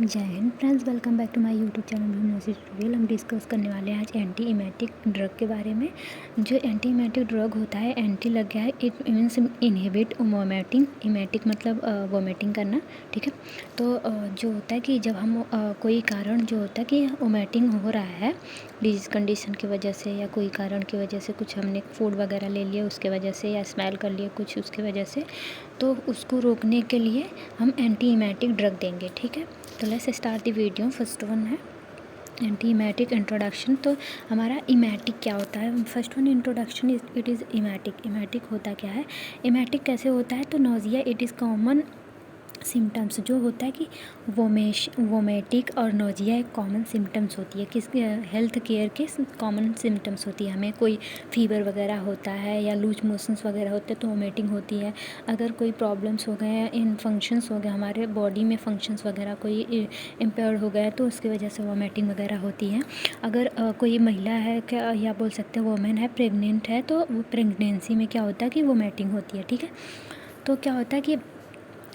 जय हिंद friends, welcome back to my YouTube channel music tutorial. हम डिस्कस करने वाले हैं आज एंटी इमेटिक ड्रग के बारे में। जो एंटी इमेटिक ड्रग होता है, एंटी लग गया है, it means inhibit vomiting. Emetic मतलब वोमिटिंग करना, ठीक है। तो जो होता है कि जब हम कोई कारण जो होता है कि वोमिटिंग हो रहा है डिजीज़ कंडीशन की वजह से, या कोई कारण की वजह से, कुछ हमने फूड वगैरह ले लिया उसके वजह से, या स्मेल कर लिया कुछ उसके वजह से, तो उसको रोकने के लिए हम एंटी इमेटिक ड्रग देंगे, ठीक है। तो let's start the video. First one है एंटी इमेटिक इंट्रोडक्शन। तो हमारा इमेटिक क्या होता है? First one introduction it is emetic. Emetic होता क्या है? इमेटिक कैसे होता है? तो nausea it is common symptoms. जो होता है कि वोमेटिक और नोजिया एक कॉमन सिम्टम्स होती है, किस हेल्थ केयर के कॉमन सिम्टम्स होती है। हमें कोई फीवर वगैरह होता है या लूज मोशंस वगैरह होते हैं तो वोमिटिंग होती है। अगर कोई प्रॉब्लम्स हो गए, इन फंक्शंस हो गए, हमारे बॉडी में फंक्शंस वगैरह कोई इम्पेयर्ड हो गया तो उसकी वजह से वोमिटिंग वगैरह होती है। अगर कोई महिला है क्या, या बोल सकते हैं वोमेन है, प्रेग्नेंट है, तो वो प्रेगनेंसी में क्या होता है कि वोमिटिंग होती है, ठीक है। तो क्या होता है कि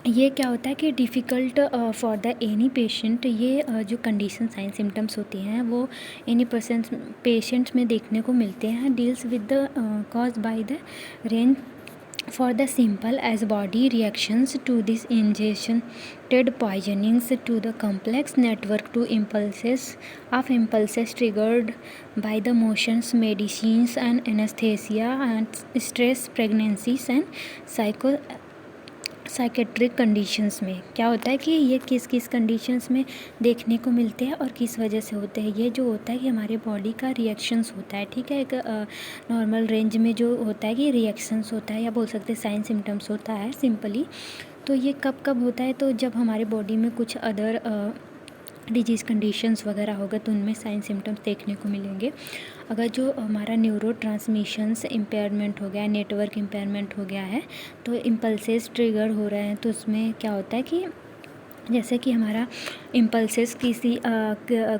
ये क्या होता है कि difficult for the any patient, ये जो कंडीशन साइन सिम्टम्स होती हैं वो एनी पेशेंट्स में देखने को मिलते हैं। Deals with the cause by the range for the simple as body reactions to this ingested poisonings to the complex network to impulses triggered by the motions, medicines and anesthesia and stress, pregnancies and psychiatric conditions में क्या होता है कि ये किस किस conditions में देखने को मिलते हैं और किस वजह से होते हैं। ये जो होता है कि हमारे बॉडी का रिएक्शंस होता है, ठीक है। एक नॉर्मल रेंज में जो होता है कि रिएक्शंस होता है, या बोल सकते हैं साइन सिम्टम्स होता है सिंपली। तो ये कब कब होता है? तो जब हमारे बॉडी में कुछ अदर डिजीज़ कंडीशंस वगैरह होगा तो उनमें साइन सिम्टम्स देखने को मिलेंगे। अगर जो हमारा न्यूरो ट्रांसमिशंस इम्पेयरमेंट हो गया है, नेटवर्क इम्पेयरमेंट हो गया है, तो इम्पल्सेस ट्रिगर हो रहे हैं, तो उसमें क्या होता है कि जैसे कि हमारा इम्पल्सेस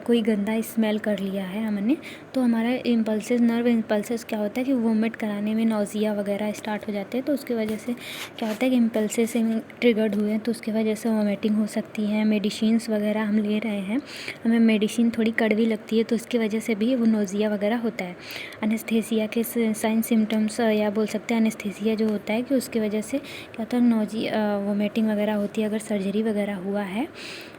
कोई गंदा स्मेल कर लिया है हमने, तो हमारा इम्पल्सेस, नर्व इम्पल्सेस क्या होता है कि वोमिट कराने में नौजिया वगैरह स्टार्ट हो जाते हैं। तो उसकी वजह से क्या होता है कि इम्पल्सेस ट्रिगर्ड हुए हैं तो उसकी वजह से वोमिटिंग हो सकती है। मेडिसिन्स वगैरह हम ले रहे हैं, हमें मेडिसिन थोड़ी कड़वी लगती है तो उसकी वजह से भी वो नौजिया वगैरह होता है। अनेस्थेसिया के साइन सिम्टम्स, या बोल सकते हैं अनेस्थेसिया जो होता है कि उसकी वजह से क्या होता है वोमिटिंग वगैरह होती है। अगर सर्जरी वगैरह हुआ है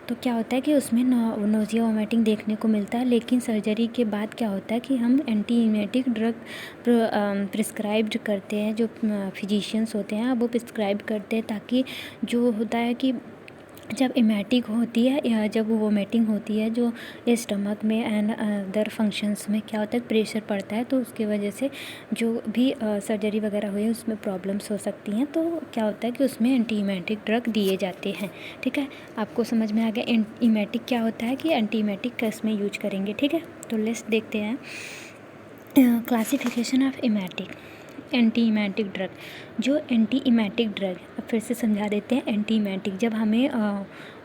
तो क्या होता है कि उसमें नोजिया वोमिटिंग देखने को मिलता है। लेकिन सर्जरी के बाद क्या होता है कि हम एंटी इमेटिक ड्रग प्रिस्क्राइब्ड करते हैं, जो फिजिशियंस होते हैं वो प्रिस्क्राइब करते हैं, ताकि जो होता है कि जब इमेटिक होती है या जब वोमिटिंग होती है, जो स्टमक में एंड अदर फंक्शंस में क्या होता है प्रेशर पड़ता है, तो उसकी वजह से जो भी सर्जरी वगैरह हुई है उसमें प्रॉब्लम्स हो सकती हैं। तो क्या होता है कि उसमें एंटी इमेटिक ड्रग दिए जाते हैं, ठीक है। आपको समझ में आ गया इमेटिक क्या होता है कि एंटी इमेटिक किस में यूज करेंगे, ठीक है। तो लेट्स देखते हैं classification of emetic. Anti emetic drug, जो एंटी इमेटिक ड्रग, अब फिर से समझा देते हैं। एंटी इमेटिक जब हमें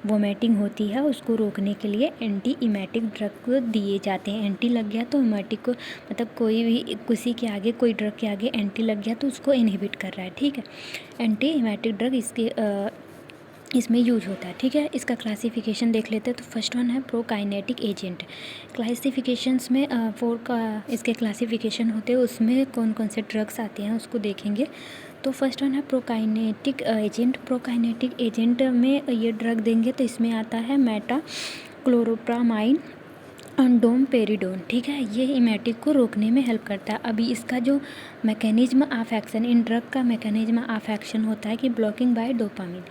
वोमिटिंग होती है उसको रोकने के लिए एंटी इमेटिक ड्रग को दिए जाते हैं। एंटी लग गया तो इमेटिक को, मतलब कोई भी किसी के आगे, कोई ड्रग के आगे एंटी लग गया तो उसको इनहिबिट कर रहा है, ठीक है। एंटी इमेटिक ड्रग इसमें यूज होता है, ठीक है। इसका क्लासिफिकेशन देख लेते हैं। तो फर्स्ट वन है प्रोकाइनेटिक एजेंट। क्लासिफिकेशंस में इसके क्लासिफिकेशन होते हैं, उसमें कौन कौन से ड्रग्स आते हैं उसको देखेंगे। तो फर्स्ट वन है प्रोकाइनेटिक एजेंट। प्रोकाइनेटिक एजेंट में ये ड्रग देंगे तो इसमें आता है मेटा क्लोरोप्रामाइन और डोमपेरिडोन, ठीक है। ये इमेटिक को रोकने में हेल्प करता है। अभी इसका जो mechanism of action, in drug का मैकेनिज्म ऑफ एक्शन होता है कि ब्लॉकिंग बाय डोपामिन।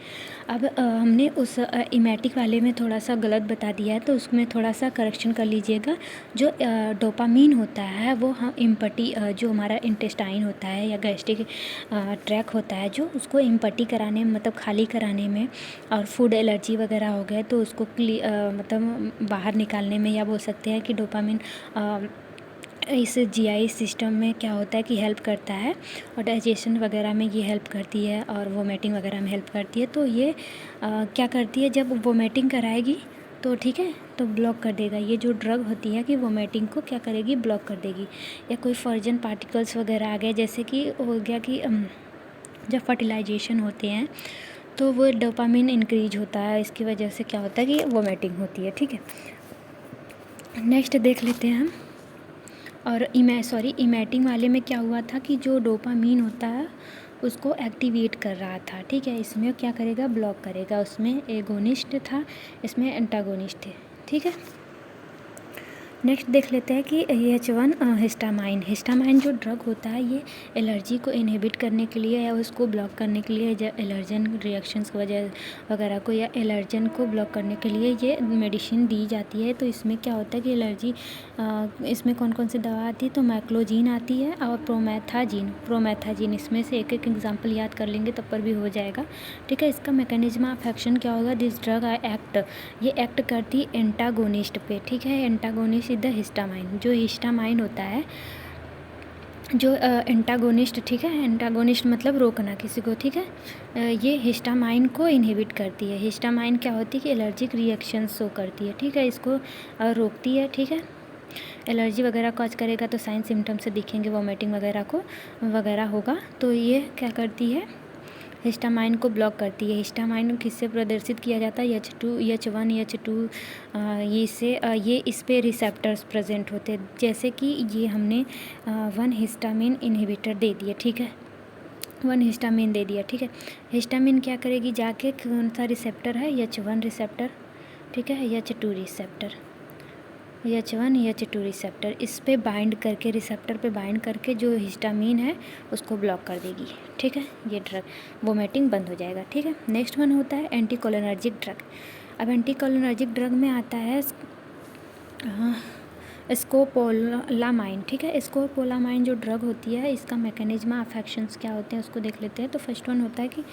अब हमने उस इमेटिक वाले में थोड़ा सा गलत बता दिया है, तो उसमें थोड़ा सा करेक्शन कर लीजिएगा। जो डोपामिन होता है वो हम इम्पटी, जो हमारा इंटेस्टाइन होता है या गैस्ट्रिक ट्रैक होता है, जो उसको इम्पटी कराने में, मतलब खाली कराने में, और फूड एलर्जी वगैरह हो गए तो उसको मतलब बाहर निकालने में, या बोल सकते हैं कि डोपामिन इस जीआई सिस्टम में क्या होता है कि हेल्प करता है, और डाइजेशन वगैरह में ये हेल्प करती है, और वोमिटिंग वगैरह में हेल्प करती है। तो ये क्या करती है, जब वोमिटिंग कराएगी तो ठीक है, तो ब्लॉक कर देगा। ये जो ड्रग होती है कि वोमिटिंग को क्या करेगी, ब्लॉक कर देगी। या कोई फर्जन पार्टिकल्स वगैरह आ गए, जैसे कि हो गया कि जब फर्टिलाइजेशन होते हैं तो वो डोपामिन इंक्रीज होता है, इसकी वजह से क्या होता है कि वोमिटिंग होती है। ठीक है, नेक्स्ट देख लेते हैं हम। और इमेटिंग वाले में क्या हुआ था कि जो डोपामिन होता है उसको एक्टिवेट कर रहा था। ठीक है, इसमें क्या करेगा, ब्लॉक करेगा। उसमें एगोनिस्ट था, इसमें एंटागोनिस्ट थे। ठीक है, नेक्स्ट देख लेते हैं कि H1 हिस्टामाइन। हिस्टामाइन जो ड्रग होता है ये एलर्जी को इनहिबिट करने के लिए या उसको ब्लॉक करने के लिए, एलर्जन रिएक्शंस की वजह वगैरह को या एलर्जन को ब्लॉक करने के लिए ये मेडिसिन दी जाती है। तो इसमें क्या होता है कि एलर्जी, इसमें कौन कौन सी दवा आती है, तो मैक्लोजीन आती है और प्रोमेथाजीन इसमें से एक एक एग्जाम्पल याद कर लेंगे तब पर भी हो जाएगा। ठीक है, इसका मैकेनिज्म ऑफ एक्शन क्या होगा, दिस ड्रग ये एक्ट करती एंटागोनिस्ट पे। ठीक है, एंटागोनिस्ट इज द हिस्टामाइन। जो हिस्टामाइन होता है, जो एंटागोनिस्ट, ठीक है, एंटागोनिस्ट मतलब रोकना किसी को। ठीक है, ये हिस्टामाइन को इनहिबिट करती है। हिस्टामाइन क्या होती है कि एलर्जिक रिएक्शन शो करती है। ठीक है, इसको रोकती है। ठीक है, एलर्जी वगैरह कॉज करेगा तो साइन सिम्टम्स से दिखेंगे, वोमिटिंग वगैरह होगा। तो ये क्या करती है, हिस्टामाइन को ब्लॉक करती है। हिस्टामाइन किससे प्रदर्शित किया जाता है, H1 H2 ये इस पे रिसेप्टर्स प्रेजेंट होते हैं। जैसे कि ये हमने 1 हिस्टामिन इनहिबिटर दे दिया। ठीक है, 1 हिस्टामिन दे दिया। ठीक है, हिस्टामिन क्या करेगी, जाके कौन सा रिसेप्टर है, H1 रिसेप्टर। ठीक है, H2 receptor, H1 H2 receptor, इस पे बाइंड करके, रिसेप्टर पे बाइंड करके जो हिस्टामिन है उसको ब्लॉक कर देगी। ठीक है, ये ड्रग वोमिटिंग बंद हो जाएगा। ठीक है, नेक्स्ट वन होता है एंटीकोलिनर्जिक ड्रग। अब एंटीकोलिनर्जिक ड्रग में आता है स्कोपोलामाइन। ठीक है, स्कोपोलामाइन जो ड्रग होती है, इसका मैकेनिज्म ऑफ एक्शंस क्या होते हैं उसको देख लेते हैं। तो फर्स्ट वन होता है कि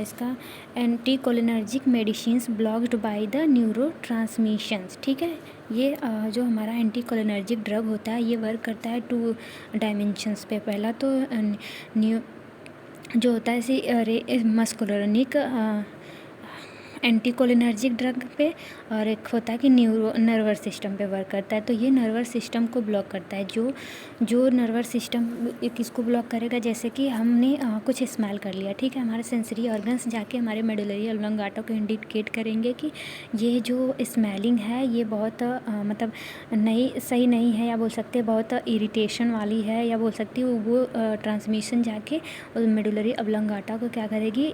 इसका anticholinergic medicines blocked by the neurotransmissions. ठीक है, ये जो हमारा एंटीकोलिनर्जिक ड्रग होता है ये वर्क करता है 2 डायमेंशंस पे। पहला तो न्यू जो होता है मस्कुलरनिक एंटीकोलिनर्जिक ड्रग पे, और एक होता है कि नर्वस सिस्टम पे वर्क करता है। तो ये नर्वस सिस्टम को ब्लॉक करता है। जो नर्वस सिस्टम किसको ब्लॉक करेगा, जैसे कि हमने कुछ स्मेल कर लिया। ठीक है, हमारे सेंसरी ऑर्गन्स जाके हमारे मेडुलरी ऑब्लंगाटा को इंडिकेट करेंगे कि ये जो स्मेलिंग है ये बहुत मतलब सही नहीं है, या बोल सकते हैं बहुत इरिटेशन वाली है, या बोल सकती है वो ट्रांसमिशन जाके मेडुलरी ऑब्लंगाटा को क्या करेगी,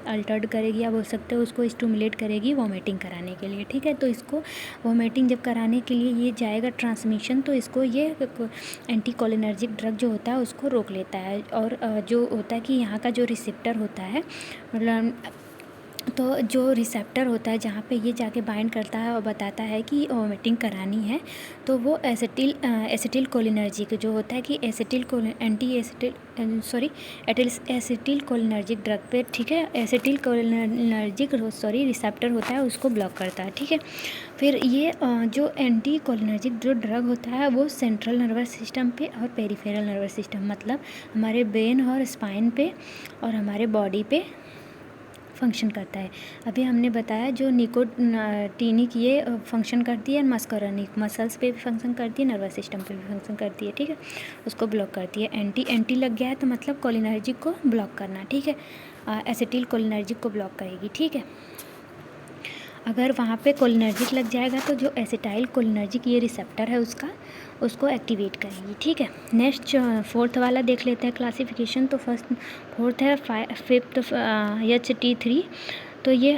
अल्टर्ड करेगी, या बोल सकते हैं उसको स्टिमुलेट करेगी वोमिटिंग कराने के लिए। ठीक है, तो इसको वोमिटिंग जब कराने के लिए ये जाएगा ट्रांसमिशन, तो इसको ये एंटीकोलिनर्जिक ड्रग जो होता है उसको रोक लेता है। और जो होता है कि यहाँ का जो रिसेप्टर होता है, मतलब तो जो रिसेप्टर होता है जहाँ पे ये जाके बाइंड करता है और बताता है कि वोमिटिंग करानी है, तो वो एसिटिल कोलिनर्जिक जो होता है कि एसिटिल कोलिनर्जिक ड्रग पे, ठीक है, एसिटिल कोलिनर्जिक रिसेप्टर होता है उसको ब्लॉक करता है। ठीक है, फिर ये जो एंटी कोलिनर्जिक जो ड्रग होता है वो सेंट्रल नर्वस सिस्टम पे और पेरिफेरल नर्वस सिस्टम, मतलब हमारे ब्रेन और स्पाइन पे और हमारे बॉडी पे फंक्शन करता है। अभी हमने बताया जो निकोटिनिक ये फंक्शन करती है, मस्कुलरनिक मसल्स पे भी फंक्शन करती है, नर्वस सिस्टम पे भी फंक्शन करती है। ठीक है, उसको ब्लॉक करती है। एंटी लग गया है तो मतलब कोलिनर्जिक को ब्लॉक करना। ठीक है, एसिटिल कोलिनर्जिक को ब्लॉक करेगी। ठीक है, अगर वहाँ पे कोलिनर्जिक लग जाएगा तो जो एसिटाइल कोलिनर्जिक ये रिसेप्टर है उसको एक्टिवेट करेगी। ठीक है, नेक्स्ट 4th वाला देख लेते हैं क्लासिफिकेशन। तो फोर्थ है 5th HT3। तो ये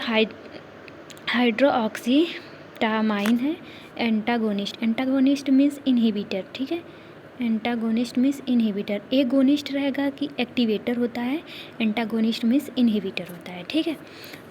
हाइड्रोक्सीटामाइन है, एंटागोनिस्ट मीन्स इनहिबिटर। ठीक है, एंटागोनिस्ट मीन्स इनहिबिटर। एगोनिस्ट रहेगा कि एक्टिवेटर होता है, एंटागोनिस्ट मीन्स इनहिबिटर होता है। ठीक है,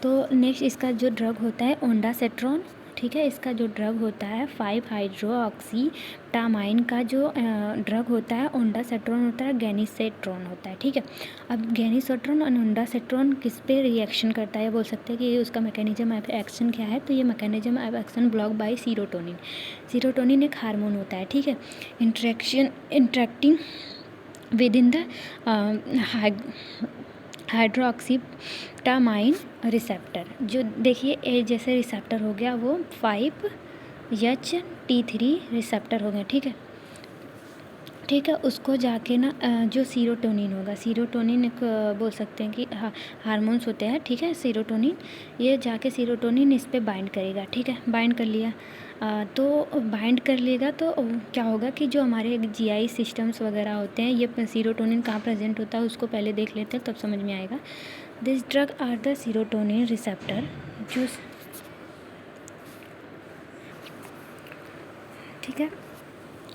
तो नेक्स्ट इसका जो ड्रग होता है ओंडासेट्रॉन। ठीक है, इसका जो ड्रग होता है 5-हाइड्रोक्सीटामाइन का जो ड्रग होता है ओंडासेट्रॉन होता है, गैनिसेट्रॉन होता है। ठीक है, अब गैनिसेट्रॉन और ओंडासेट्रॉन किस पे रिएक्शन करता है, बोल सकते हैं कि उसका मैकेनिज्म ऑफ एक्शन क्या है। तो ये mechanism of action block by serotonin एक हार्मोन होता है। ठीक है, interacting with in the hydroxytryptamine receptor. जो देखिए जैसे रिसेप्टर हो गया वो 5HT3 रिसेप्टर हो गया। ठीक है, ठीक है, उसको जाके ना जो सीरोटोनिन होगा, सीरोटोनिन एक बोल सकते हैं कि हार्मोन्स होते हैं, ठीक है, सीरोटोनिन, ये जाके सीरोटोनिन इस पे बाइंड करेगा, ठीक है, बाइंड कर लिया। तो बाइंड कर लेगा तो क्या होगा कि जो हमारे जीआई सिस्टम्स वगैरह होते हैं, ये सीरोटोनिन कहाँ प्रेजेंट होता है उसको पहले देख लेते हैं, तब समझ में आएगा। This drug are the serotonin receptor, जो ठीक है,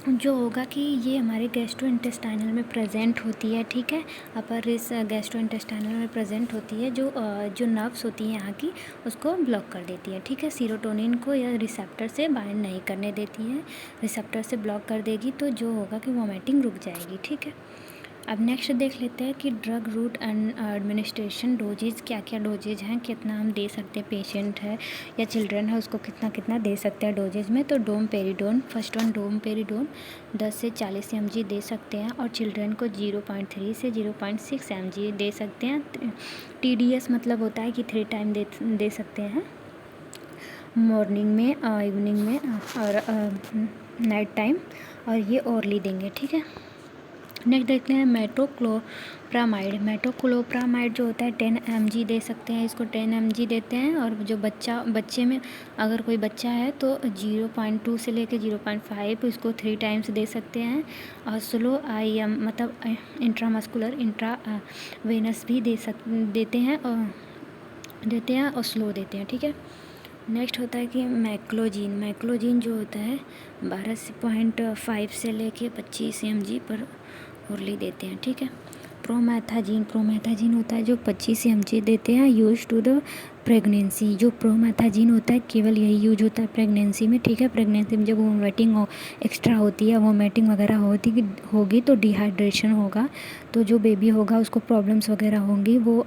जो होगा कि ये हमारे गैस्ट्रो इंटेस्टाइनल में प्रेजेंट होती है, ठीक है, अपर इस गैस्ट्रो इंटेस्टाइनल में प्रेजेंट होती है, जो नर्व्स होती हैं यहाँ की, उसको ब्लॉक कर देती है, ठीक है, सीरोटोनिन को या रिसेप्टर से बाइंड नहीं करने देती है, रिसेप्टर से ब्लॉक कर देगी, तो जो होगा कि वोमिटिंग रुक जाएगी, ठीक है। अब नेक्स्ट देख लेते हैं कि drug route and administration dosages, क्या क्या डोजेज हैं, कितना हम दे सकते हैं, पेशेंट है या चिल्ड्रन है उसको कितना कितना दे सकते हैं डोजेज में। तो डोमपेरिडोन, फर्स्ट वन डोमपेरिडोन 10 से 40 mg दे सकते हैं, और चिल्ड्रन को 0.3 से 0.6 mg दे सकते हैं। TDS मतलब होता है कि 3 टाइम दे सकते हैं, मॉर्निंग में, इवनिंग में और नाइट टाइम, और ये ओरली देंगे, ठीक है। नेक्स्ट देखते हैं मेटोक्लोप्रामाइड। मेटोक्लोप्रामाइड जो होता है 10 mg दे सकते हैं, इसको 10 mg देते हैं, और जो बच्चे में अगर कोई बच्चा है तो 0.2 से लेकर 0.5 इसको 3 टाइम्स दे सकते हैं, और स्लो IM मतलब इंट्रामस्कुलर वेनस भी देते हैं और स्लो देते हैं, ठीक है। नेक्स्ट होता है कि मैक्लोजीन जो होता है 12.5 से लेके 25 mg पर ओरली देते हैं, ठीक है। प्रोमेथाजीन होता है जो 25 mg देते हैं, यूज टू द प्रेगनेंसी। जो प्रोमेथाजीन होता है केवल यही यूज होता है प्रेगनेंसी में, ठीक है। प्रेगनेंसी में जब वोमिटिंग एक्स्ट्रा होती है, वोमिटिंग वगैरह होगी तो डिहाइड्रेशन होगा, तो जो बेबी होगा उसको प्रॉब्लम्स वगैरह होंगी, वो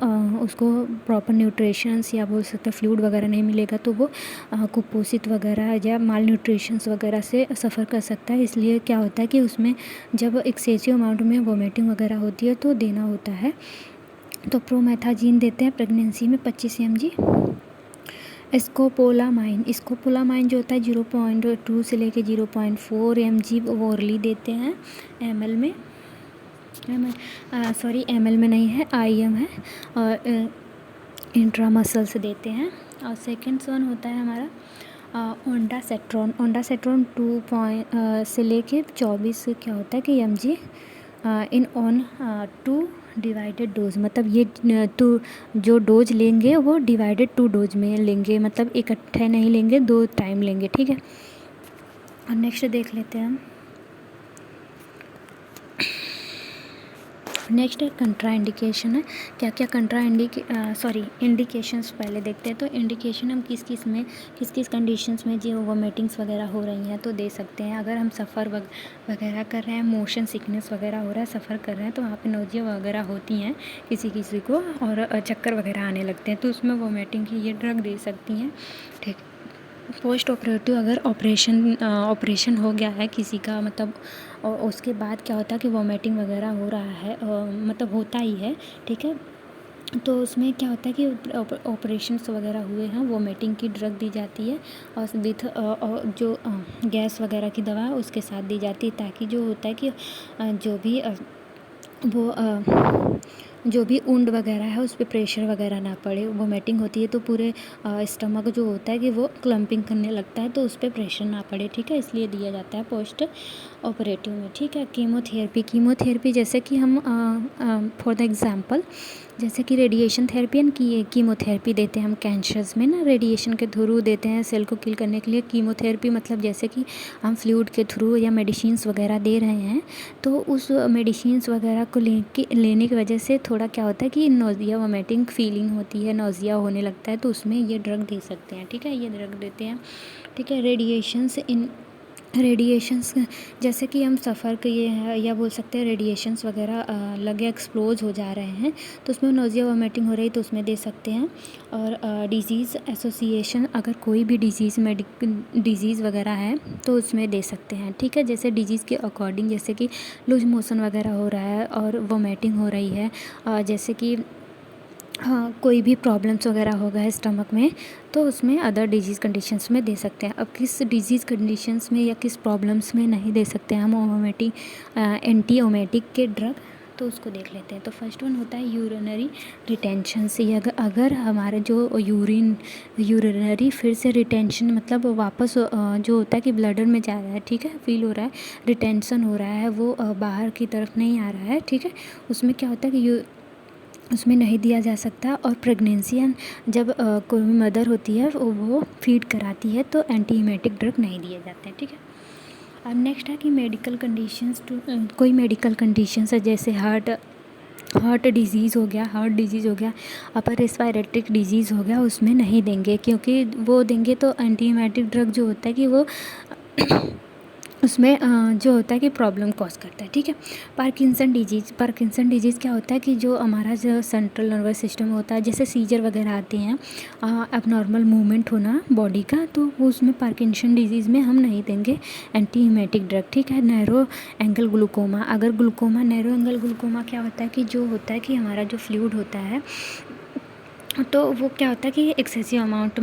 उसको प्रॉपर न्यूट्रिशंस या बोल सकते हैं फ्लूइड वगैरह नहीं मिलेगा, तो वो कुपोषित वगैरह या माल न्यूट्रिशंस वगैरह से सफ़र कर सकता है। इसलिए क्या होता है कि उसमें जब एक्सेसिव अमाउंट में वोमिटिंग वगैरह होती है तो देना होता है। तो प्रोमेथाजीन देते हैं प्रेगनेंसी में 25 mg। स्कोपोलामाइन जो होता है 0.2 से लेके 0.4 mg ओरली देते हैं, ml में, ml में नहीं है, IM है, और इंट्रामसल्स देते हैं। और सेकेंड वन होता है हमारा ओंडासेट्रॉन 2 से लेके 24 क्या होता है कि mg in on 2 divided dose, मतलब ये तो जो डोज लेंगे वो डिवाइडेड 2 डोज में लेंगे, मतलब इकट्ठे नहीं लेंगे, 2 टाइम लेंगे, ठीक है। और नेक्स्ट देख लेते हैं हम, नेक्स्ट है कंट्रा इंडिकेशन है। क्या क्या इंडिकेशंस पहले देखते हैं। तो इंडिकेशन हम किस किस कंडीशंस में जो वोमिटिंग्स वगैरह हो रही हैं तो दे सकते हैं। अगर हम सफ़र वगैरह कर रहे हैं, मोशन सिकनेस वगैरह हो रहा है, सफ़र कर रहे हैं, तो वहाँ पे नोजिया वगैरह होती हैं किसी को, और चक्कर वगैरह आने लगते हैं, तो उसमें वोमिटिंग की ये ड्रग दे सकती हैं, ठीक। पोस्ट ऑपरेटिव, अगर ऑपरेशन हो गया है किसी का, मतलब और उसके बाद क्या होता है कि वोमिटिंग वगैरह हो रहा है, मतलब होता ही है, ठीक है। तो उसमें क्या होता है कि ऑपरेशंस वगैरह हुए हैं, वोमिटिंग की ड्रग दी जाती है, और विथ जो गैस वगैरह की दवा है उसके साथ दी जाती है, ताकि जो होता है कि जो भी ऊंड वगैरह है उस पर प्रेशर वगैरह ना पड़े। वोमिटिंग होती है तो पूरे स्टमक जो होता है कि वो क्लम्पिंग करने लगता है, तो उस पर प्रेशर ना पड़े, ठीक है, इसलिए दिया जाता है पोस्ट ऑपरेटिव में, ठीक है। कीमोथेरेपी जैसे कि हम फॉर द एग्जांपल जैसे कि रेडिएशन थेरेपी एंड कीमोथेरेपी देते हैं हम कैंसर्स में ना, रेडिएशन के थ्रू देते हैं सेल को किल करने के लिए। कीमोथेरेपी मतलब जैसे कि हम फ्लूइड के थ्रू या मेडिसिन्स वगैरह दे रहे हैं, तो उस मेडिसिन्स वगैरह को लेने की वजह से थोड़ा क्या होता है कि नोजिया वोमिटिंग फीलिंग होती है, नोजिया होने लगता है, तो उसमें ये ड्रग दे सकते हैं, ठीक है, ये ड्रग देते हैं, ठीक है। रेडिएशंस जैसे कि हम सफ़र किए हैं या बोल सकते हैं रेडिएशंस वगैरह लगे एक्सप्लोज हो जा रहे हैं, तो उसमें नोजिया वोमिटिंग हो रही तो उसमें दे सकते हैं। और डिज़ीज़ एसोसिएशन, अगर कोई भी डिज़ीज़ वगैरह है तो उसमें दे सकते हैं, ठीक है। जैसे डिज़ीज़ के अकॉर्डिंग, जैसे कि लूज मोशन वगैरह हो रहा है और वोमिटिंग हो रही है, जैसे कि हाँ, कोई भी प्रॉब्लम्स वगैरह होगा है स्टमक में तो उसमें अदर डिजीज़ कंडीशंस में दे सकते हैं। अब किस डिजीज़ कंडीशंस में या किस प्रॉब्लम्स में नहीं दे सकते हैं हम ओमेटिक एंटी ओमेटिक के ड्रग, तो उसको देख लेते हैं। तो फर्स्ट वन होता है यूरिनरी रिटेंशन से। अगर हमारा जो यूरिनरी फिर से रिटेंशन मतलब वापस जो होता है कि ब्लडर में जा रहा है, ठीक है, फील हो रहा है, रिटेंशन हो रहा है, वो बाहर की तरफ नहीं आ रहा है, ठीक है, उसमें क्या होता है कि उसमें नहीं दिया जा सकता। और प्रेगनेंसी जब कोई भी मदर होती है वो फीड कराती है तो एंटी हीमेटिक ड्रग नहीं दिए जाते हैं, ठीक है। अब नेक्स्ट है कि मेडिकल कंडीशंस कोई मेडिकल कंडीशंस है जैसे हार्ट डिजीज़ हो गया, अपर रेस्पिरेटरी डिजीज़ हो गया, उसमें नहीं देंगे, क्योंकि वो देंगे तो एंटी हीमेटिक ड्रग जो होता है कि वो उसमें जो होता है कि प्रॉब्लम कॉज करता है, ठीक है। पार्किंसन डिजीज़ क्या होता है कि जो हमारा जो सेंट्रल नर्वस सिस्टम होता है, जैसे सीजर वगैरह आते हैं, एबनॉर्मल मूवमेंट होना बॉडी का, तो वो उसमें पार्किंसन डिजीज़ में हम नहीं देंगे एंटी हीमेटिक ड्रग, ठीक है। Narrow angle glaucoma, narrow angle glaucoma क्या होता है कि जो होता है कि हमारा जो फ्लूइड होता है तो वो क्या होता है कि एक्सेसिव अमाउंट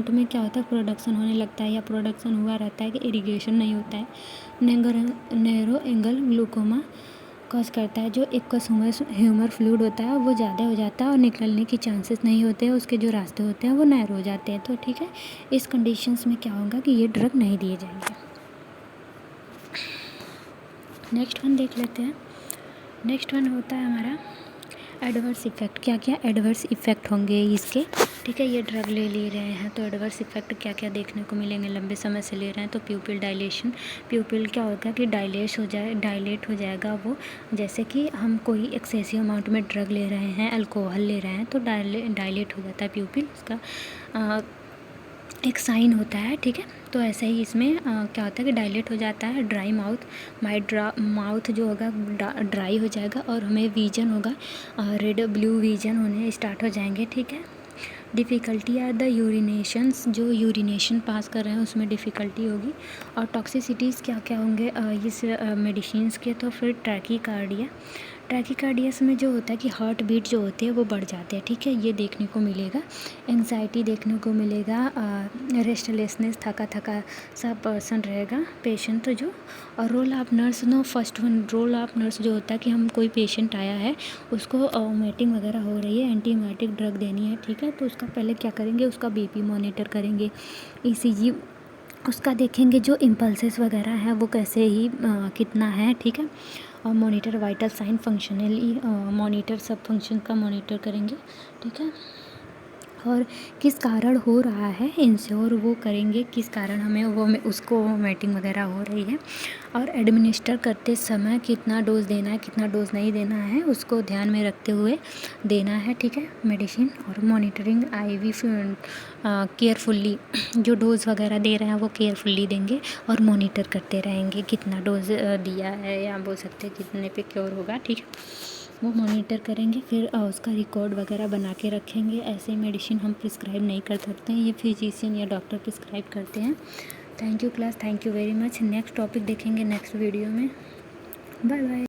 में क्या होता है प्रोडक्शन होने लगता है या प्रोडक्शन हुआ रहता है कि इरिगेशन नहीं होता है। नैरो एंगल ग्लूकोमा कॉज करता है, जो एक्वस ह्यूमर फ्लूइड होता है वो ज़्यादा हो जाता है और निकलने के चांसेस नहीं होते हैं, उसके जो रास्ते होते हैं वो नैरो हो जाते हैं, तो ठीक है। इस कंडीशंस में क्या होगा कि ये ड्रग नहीं दिए जाएंगे। नेक्स्ट वन देख लेते हैं। नेक्स्ट वन होता है हमारा एडवर्स इफ़ेक्ट। क्या एडवर्स इफ़ेक्ट होंगे इसके, ठीक है। ये ड्रग ले रहे हैं तो एडवर्स इफ़ेक्ट क्या देखने को मिलेंगे, लंबे समय से ले रहे हैं तो प्यूपिल डायलेशन, प्यूपिल क्या होगा कि डायलेट हो जाएगा वो, जैसे कि हम कोई एक्सेसिव अमाउंट में ड्रग ले रहे हैं, अल्कोहल ले रहे हैं तो डायलेट हो जाता है प्यूपिल, उसका एक साइन होता है, ठीक है। तो ऐसे ही इसमें क्या होता है कि डायलेट हो जाता है, ड्राई माउथ जो होगा ड्राई हो जाएगा और हमें विजन होगा रेड ब्लू विजन होने स्टार्ट हो जाएंगे, ठीक है। डिफ़िकल्टी आर द यूरिनेशंस, जो यूरिनेशन पास कर रहे हैं उसमें डिफ़िकल्टी होगी। और टॉक्सिसिटीज़ क्या होंगे इस मेडिसिन्स के, तो फिर ट्रैकीकार्डियस में जो होता है कि हार्ट बीट जो होती है वो बढ़ जाते हैं, ठीक है, ये देखने को मिलेगा। एंग्जाइटी देखने को मिलेगा, रेस्टलेसनेस, थका सा पर्सन रहेगा पेशेंट जो। और रोल ऑफ नर्स जो होता है कि हम कोई पेशेंट आया है उसको वोमिटिंग वगैरह हो रही है, एंटी हीमेटिक ड्रग देनी है, ठीक है, तो उसका पहले क्या करेंगे, उसका बीपी मॉनिटर करेंगे, ईसीजी उसका देखेंगे, जो इम्पल्सेस वगैरह हैं वो कैसे ही कितना है, ठीक है। और monitor vital sign functionally monitor सब फंक्शन का मॉनिटर करेंगे, ठीक है। और किस कारण हो रहा है इंश्योर वो करेंगे, किस कारण हमें उसको वोमिटिंग वगैरह हो रही है। और एडमिनिस्टर करते समय कितना डोज देना है, कितना डोज नहीं देना है, उसको ध्यान में रखते हुए देना है, ठीक है, मेडिसिन। और मॉनिटरिंग आईवी केयरफुल्ली, जो डोज़ वगैरह दे रहे हैं वो केयरफुल्ली देंगे और मॉनिटर करते रहेंगे कितना डोज दिया है, या बोल सकते हैं कितने पे क्योर होगा, ठीक है, वो मॉनिटर करेंगे। फिर उसका रिकॉर्ड वगैरह बना के रखेंगे। ऐसे मेडिसिन हम प्रिस्क्राइब नहीं कर सकते हैं, ये फिजिशियन या डॉक्टर प्रिस्क्राइब करते हैं। Thank you class, thank you very much. Next topic देखेंगे नेक्स्ट वीडियो में। Bye bye.